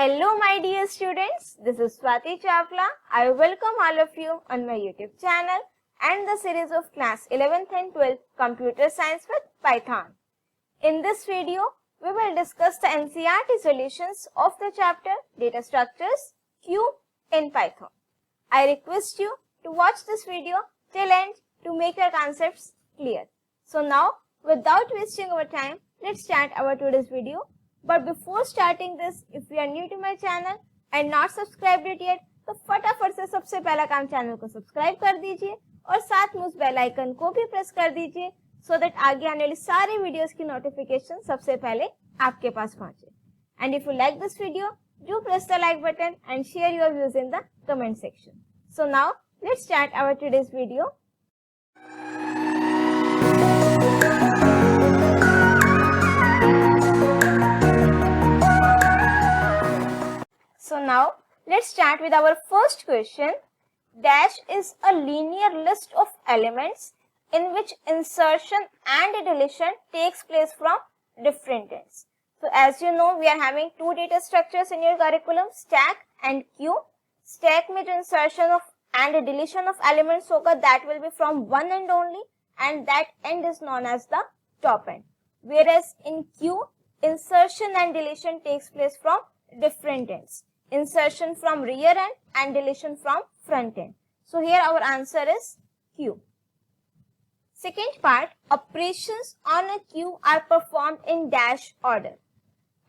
Hello my dear students, this is Swati Chawla. I welcome all of you on my YouTube channel and the series of class 11th and 12th Computer Science with Python. In this video, we will discuss the NCERT solutions of the chapter Data Structures Q in Python. I request you to watch this video till end to make your concepts clear. So now, without wasting our time, let's start our today's video. But before starting this, if you are new to my channel and not subscribed it yet, तो फटाफट से सबसे पहला काम channel को subscribe कर दीजिए और साथ में उस बेल आइकन को भी प्रेस कर दीजिए so that आगे आने वाली सारी वीडियोस की नोटिफिकेशन सबसे पहले आपके पास पहुंचे. And if you like this video, do press the like button and share your views in the comment section. So now, let's start our today's video. So now, let's start with our first question. Dash is a linear list of elements in which insertion and deletion takes place from different ends. So as you know, we are having two data structures in your curriculum, stack and queue. Stack में जो insertion of and deletion of elements होगा, that will be from one end only, and that end is known as the top end. Whereas in queue, insertion and deletion takes place from different ends. Insertion from rear end and deletion from front end. So here our answer is Q. Second part, operations on a queue are performed in dash order.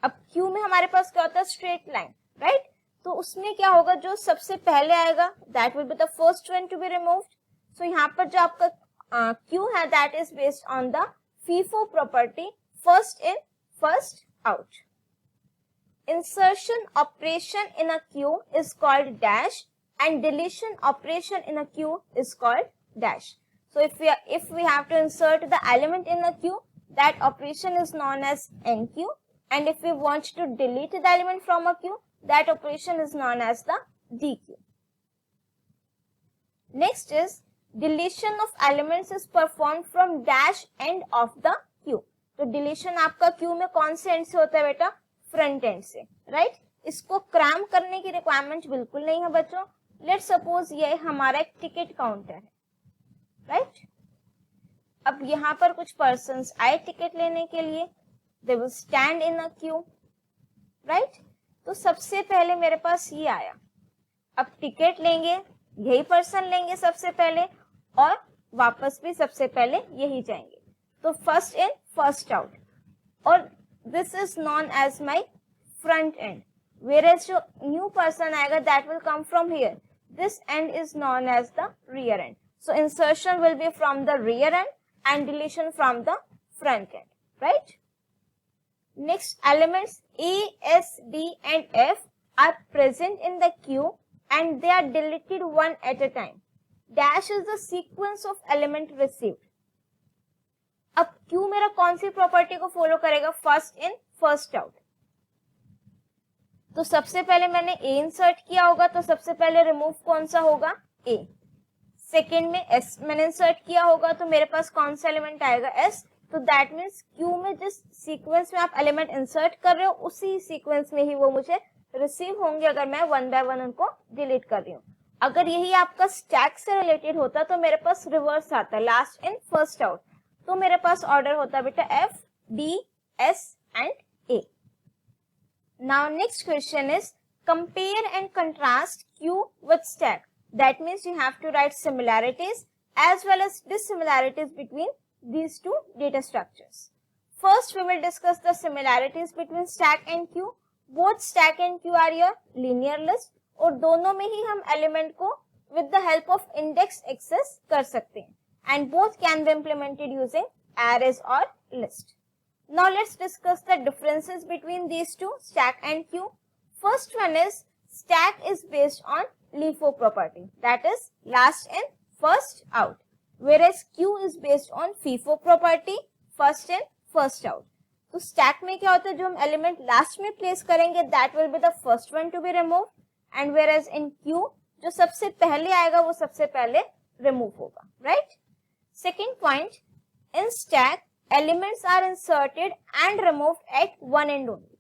अब queue में हमारे पास क्या होता है, straight line, right? तो उसमें क्या होगा, जो सबसे पहले आएगा, that will be the first one to be removed. So यहाँ पर जो आपका queue है, that is based on the FIFO property, first in, first out. Insertion operation in a queue is called dash and deletion operation in a queue is called dash. So if we have to insert the element in a queue, that operation is known as NQ, and if we want to delete the element from a queue, that operation is known as the DQ. Next is deletion of elements is performed from dash end of the queue. तो deletion आपका queue में कौन से end से होता है बेटा? Front end से, राइट? इसको क्रैम करने की रिक्वायरमेंट बिल्कुल नहीं है बच्चों. लेट्स सपोज ये हमारा एक टिकट काउंटर है, राइट? अब यहाँ पर कुछ पर्सन्स आए टिकट लेने के लिए, they will stand in a Q, right? तो सबसे पहले मेरे पास ये आया. अब टिकट लेंगे, यही पर्सन लेंगे सबसे पहले और वापस भी सबसे पहले यही जाएंगे. तो फर्स्ट इन फर्स्ट आउट, और this is known as my front end. Whereas जो new person आएगा, that will come from here. This end is known as the rear end. So insertion will be from the rear end and deletion from the front end, right? Next, elements A, S, D and F are present in the queue and they are deleted one at a time. Dash is the sequence of element received. अब Q मेरा कौन सी property को follow करेगा? First in first out. तो सबसे पहले मैंने ए insert किया होगा, तो सबसे पहले रिमूव कौन सा होगा? ए. सेकेंड में एस मैंने इंसर्ट किया होगा, तो मेरे पास कौन सा एलिमेंट आएगा? एस. तो दैट मीन्स क्यू में जिस सीक्वेंस में आप एलिमेंट इंसर्ट कर रहे हो, उसी सीक्वेंस में ही वो मुझे रिसीव होंगे अगर मैं वन बाय वन उनको डिलीट कर रही हूँ. अगर यही आपका स्टैक से रिलेटेड होता तो मेरे पास रिवर्स आता, लास्ट इन फर्स्ट आउट. तो मेरे पास ऑर्डर होता बेटा F, D, S and A. Now next question is compare and contrast queue with stack. That means you have to write similarities as well as dissimilarities between these two data structures. First, we will discuss the similarities between stack and queue. Both stack and queue are your linear list, और दोनों में ही हम element को with the help of index access कर सकते हैं. And both can be implemented using arrays or list. Now let's discuss the differences between these two, stack and queue. First one is stack is based on LIFO property, that is last in first out, whereas queue is based on FIFO property, first in first out. तो stack में क्या होता है, जो हम element last में place करेंगे, that will be the first one to be removed, and whereas in queue जो सबसे पहले आएगा वो सबसे पहले remove होगा, right? Second point, in stack, elements are inserted and removed at one end only.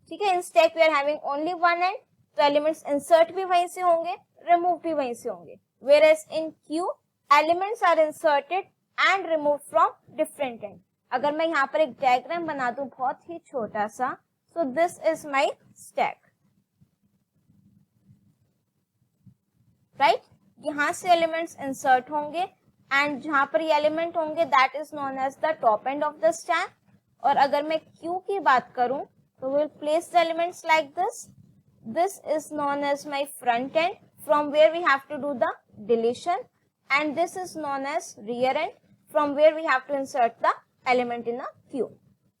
ठीक है, in stack we are having only one end, तो एलिमेंट्स इंसर्ट भी वहीं से होंगे, रिमूव भी वहीं से होंगे। whereas in Q elements are inserted and removed from different end। अगर मैं यहाँ पर एक डायग्राम बना दूं बहुत ही छोटा सा, so this is my stack, right? यहाँ से एलिमेंट्स इंसर्ट होंगे एंड जहां पर ये एलिमेंट होंगे that is known as the top end of the stack. और अगर मैं Q की बात करूं तो will place the elements like this. This is known as my front end from where we have to do the deletion, and this is known as rear end from where we have to insert the element in a queue।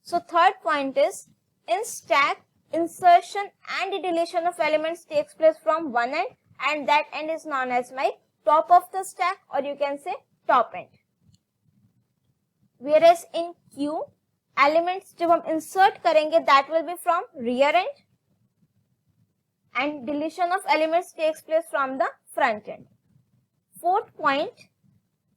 So third point is, in stack insertion and deletion of elements takes place from one end, and that end is known as my top of the stack, or you can say top end। whereas in queue elements जब हम insert करेंगे that will be from rear end, and deletion of elements takes place from the front end। Fourth point,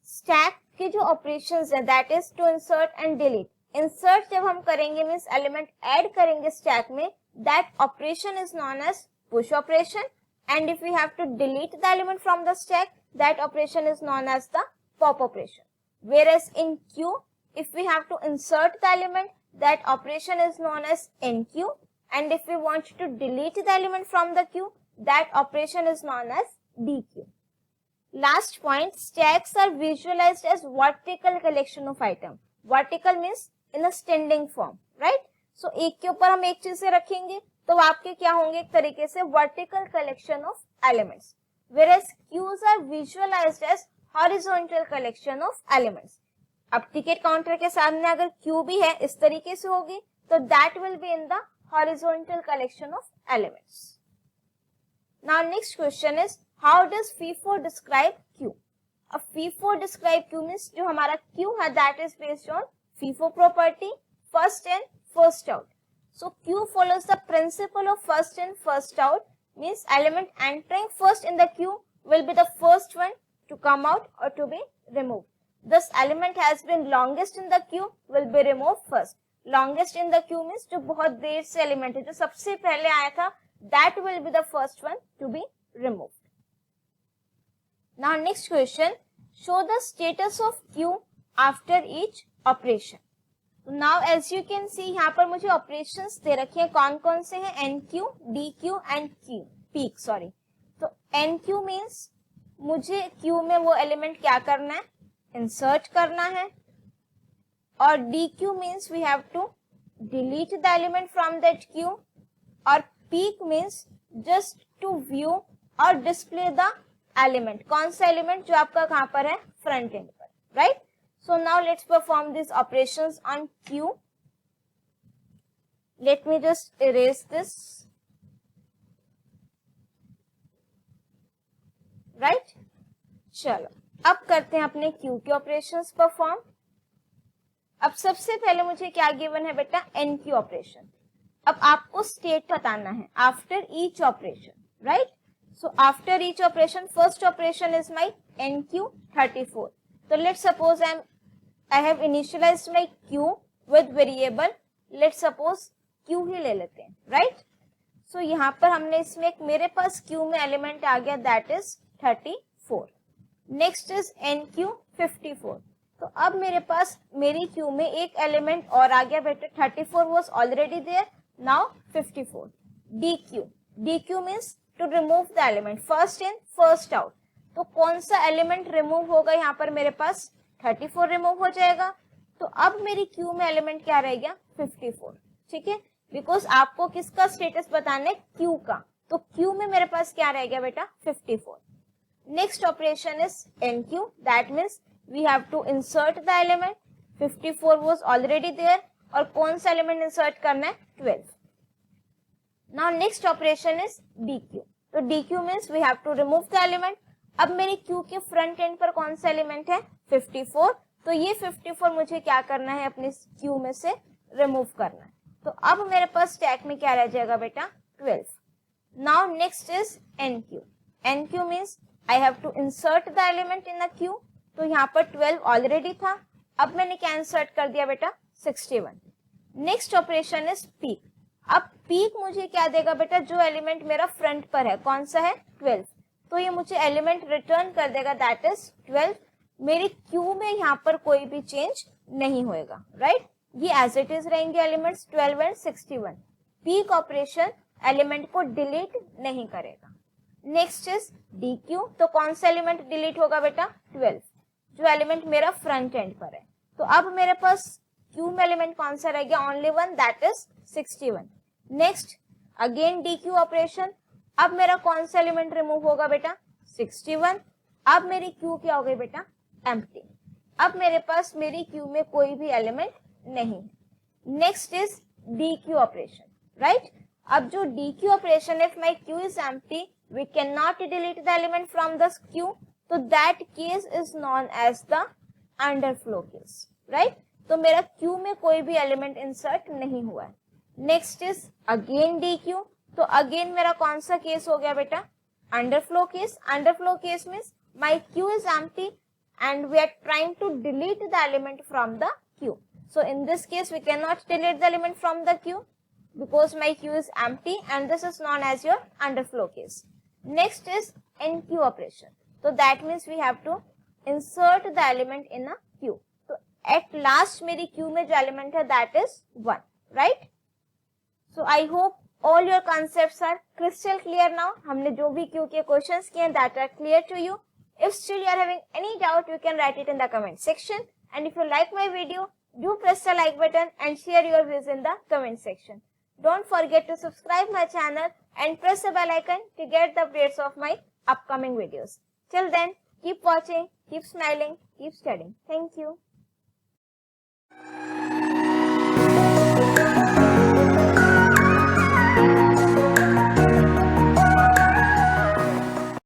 stack के जो operations है that is to insert and delete। insert जब हम करेंगे means element add करेंगे stack में, that operation is known as push operation, and if we have to delete the element from the stack, that operation is known as the pop operation। whereas in Q if we have to insert the element, that operation is known as NQ, and if we want to delete the element from the queue, that operation is known as DQ। Last point, stacks are visualized as vertical collection of item। vertical means in a standing form, right? so एक के ऊपर हम एक चीज से रखेंगे तो आपके क्या होंगे, एक तरीके से vertical collection of elements, whereas queues are visualized as horizontal collection of elements। अब टिकट काउंटर के सामने अगर क्यू भी है इस तरीके से होगी तो that will be in the horizontal collection of elements। Now next question is, how does FIFO describe Q? अब FIFO describe Q means जो हमारा Q है that is based on FIFO property, first in first out। so Q follows the principle of first in first out, means element entering first in the queue will be the first one to come out or to be removed। thus element has been longest in the queue will be removed first। longest in the queue means जो बहुत देर से element है, जो सबसे पहले आया था, that will be the first one to be removed। now next question, show the status of queue after each operation। now as you can see यहाँ पर मुझे operations दे रखे हैं, कौन कौन से हैं, NQ, DQ and peak sorry. तो NQ means मुझे queue में वो एलिमेंट क्या करना है, इंसर्ट करना है, और DQ means we have to delete the element from that queue, और peak means just to view और display the element। कौन सा एलिमेंट, जो आपका कहां पर है, फ्रंट एंड पर, right? so now let's perform these operations on Q। let me just erase this, right? चलो अब करते हैं अपने Q के ऑपरेशंस परफॉर्म। अब सबसे पहले मुझे क्या गिवन है बेटा, NQ ऑपरेशन। अब आपको स्टेट बताना है after each operation, right? So after each operation first operation is my NQ 34। तो let suppose I have initialised my Q with variable, let suppose Q ही ले लेते हैं, राइट? सो यहाँ पर हमने इसमें एक, मेरे पास Q में एलिमेंट आ गया that is 34। Next is NQ 54। तो अब मेरे पास मेरी क्यू में एक एलिमेंट और आ गया बेटा, 34 was already there, now 54। DQ, DQ means to remove the element, first in first out. तो कौन सा एलिमेंट रिमूव होगा, यहाँ पर मेरे पास 34 रिमूव हो जाएगा। तो अब मेरी क्यू में एलिमेंट क्या रह गया, 54, ठीक है, बिकॉज आपको किसका स्टेटस बताना है, क्यू का। तो क्यू में मेरे पास क्या रह गया बेटा, 54। Next operation is NQ, that means we have to insert the element, 54 was already there, और कौन सा एलिमेंट इंसर्ट करना है, 12। now next operation is DQ। तो DQ means we have to remove the element। अब मेरी Q के front end पर कौन सा एलिमेंट है, 54। तो ये 54 मुझे क्या करना है, अपने Q में से रिमूव करना है। तो अब मेरे पास स्टैक में क्या रह जाएगा बेटा, 12। now next is NQ। NQ means I have to insert the element in the queue। तो यहाँ पर 12 ऑलरेडी था, अब मैंने क्या इंसर्ट कर दिया बेटा, 61। Next operation is peak. अब पीक मुझे क्या देगा बेटा, जो एलिमेंट मेरा फ्रंट पर है, कौन सा है 12, तो ये मुझे एलिमेंट रिटर्न कर देगा दैट इज 12। मेरी क्यू में यहाँ पर कोई भी चेंज नहीं होएगा, राइट। ये एज इट इज रहेंगे elements 12 and 61। Peak operation element को डिलीट नहीं करेगा। नेक्स्ट इज डी क्यू, तो कौन सा एलिमेंट डिलीट होगा बेटा 12, जो एलिमेंट मेरा फ्रंट एंड पर है। तो अब मेरे पास क्यू में एलिमेंट कौन सा रह गया, only one, that is 61। Next again D Q operation, अब मेरा कौन सा एलिमेंट रिमूव होगा बेटा 61। अब मेरी क्यू क्या हो गई बेटा एम्प्टी। अब मेरे पास मेरी क्यू में कोई भी एलिमेंट नहीं। Next is dequeue operation, right. अब जो dequeue operation, if my queue is empty we can not delete the element from the queue, तो that case is known as the underflow case, right. तो मेरा Q में कोई भी element insert नहीं हुआ है। Next is again D Q, तो अगेन मेरा कौन सा केस हो गया बेटा underflow case. Underflow case means my queue is empty and we are trying to delete the element from the queue. So in this case we cannot delete the element from the queue because my queue is empty, and this is known as your underflow case. Next is NQ operation. So that means we have to insert the element in a queue. So at last मेरी queue में जो element है that is 1, right? So I hope all your concepts are crystal clear now. हमने जो भी queue के questions किए हैं that are clear to you. If still you are having any doubt, you can write it in the comment section. And if you like my video, do press the like button and share your views in the comment section. Don't forget to subscribe my channel and press the bell icon to get the updates of my upcoming videos. Till then, keep watching, keep smiling, keep studying. Thank you.